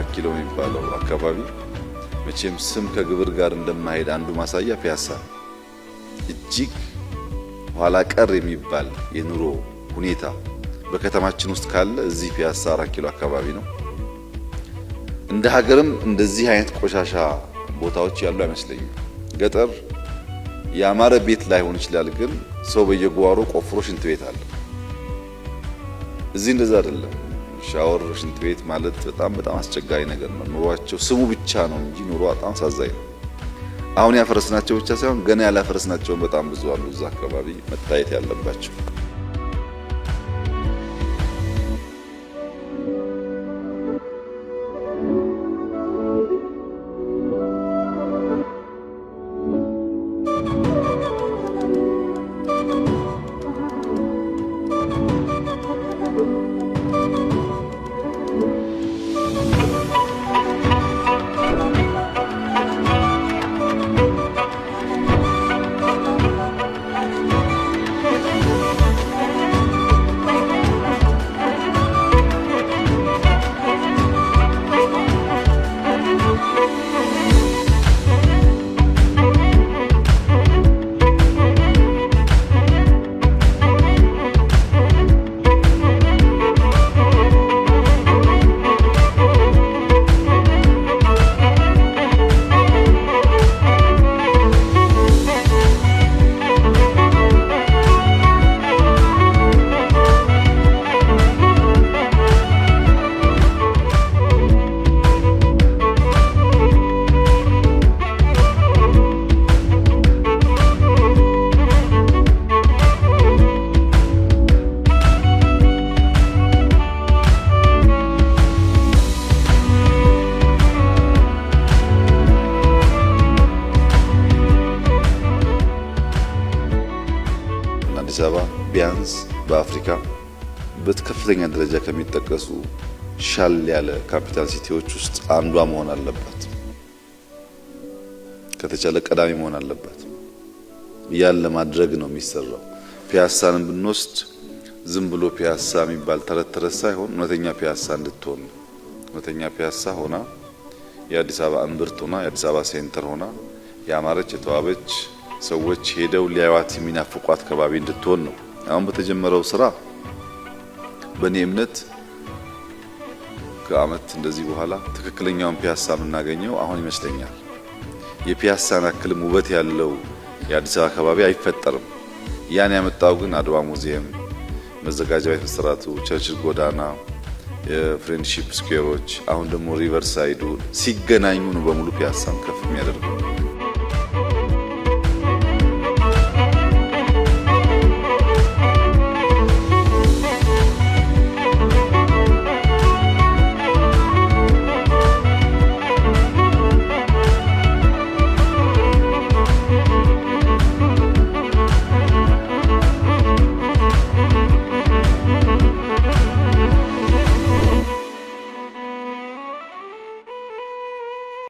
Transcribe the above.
4 ኪሎ የሚባለው አካባቢ መቼም ስም ከግብር ጋር እንደማይሄድ አንዱ ማሳያ ፒያሳ እጅግ ኋላ ቀር የሚባል የኑሮ ሁኔታ በከተማችን ውስጥ ካለ እዚህ ፒያሳ 4 ኪሎ አካባቢ ነው። እንደ ሀገርም እንደዚህ አይነት ቆሻሻ ቦታዎች ያሉ አይመስለኝም። ገጠር ያማረ ቤት ላይሆን ይችላል፣ ግን ሰው በየጓሮ ቆፍሮ ሽንት ቤት አለ። እዚህ እንደዛ አይደለም። ሻወር ሽንት ቤት ማለት በጣም አስቸጋሪ ነገር ነው። ኑሯቸው ስሙ ብቻ ነው እንጂ ኑሮ በጣም ሳዛኝ ነው። አሁን ያፈረስናቸው ብቻ ሳይሆን ገና ያላፈረስናቸው በጣም ብዙ አሉ እዛ አካባቢ መታየት ያለባቸው። አዲስ አበባ ቢያንስ በአፍሪካ በከፍተኛ ደረጃ ከሚጠቀሱ ሻል ያለ ካፒታል ሲቲዎች ውስጥ አንዷ መሆን አለባት። ከተቻለ ቀዳሚ መሆን አለባት። ያን ለማድረግ ነው የሚሰራው። ፒያሳን ብንወስድ ዝም ብሎ ፒያሳ የሚባል ተረት ሳይሆን እውነተኛ ፒያሳ እንድትሆን፣ እውነተኛ ፒያሳ ሆና የአዲስ አበባ እምብርት ሆና የአዲስ አበባ ሴንተር ሆና ያማረች የተዋበች ሰዎች ሄደው ሊያዩት የሚናፍቋት አካባቢ እንድትሆን ነው አሁን በተጀመረው ስራ። በእኔ እምነት ከአመት እንደዚህ በኋላ ትክክለኛውን ፒያሳ የምናገኘው አሁን ይመስለኛል። የፒያሳን አክል ውበት ያለው የአዲስ አበባ አካባቢ አይፈጠርም። ያን ያመጣው ግን አድዋ ሙዚየም፣ መዘጋጃ ቤት መሰራቱ፣ ቸርችል ጎዳና፣ የፍሬንድሺፕ ስኩዌሮች፣ አሁን ደግሞ ሪቨርሳይዱ ሲገናኙ ነው በሙሉ ፒያሳን ከፍ የሚያደርገው።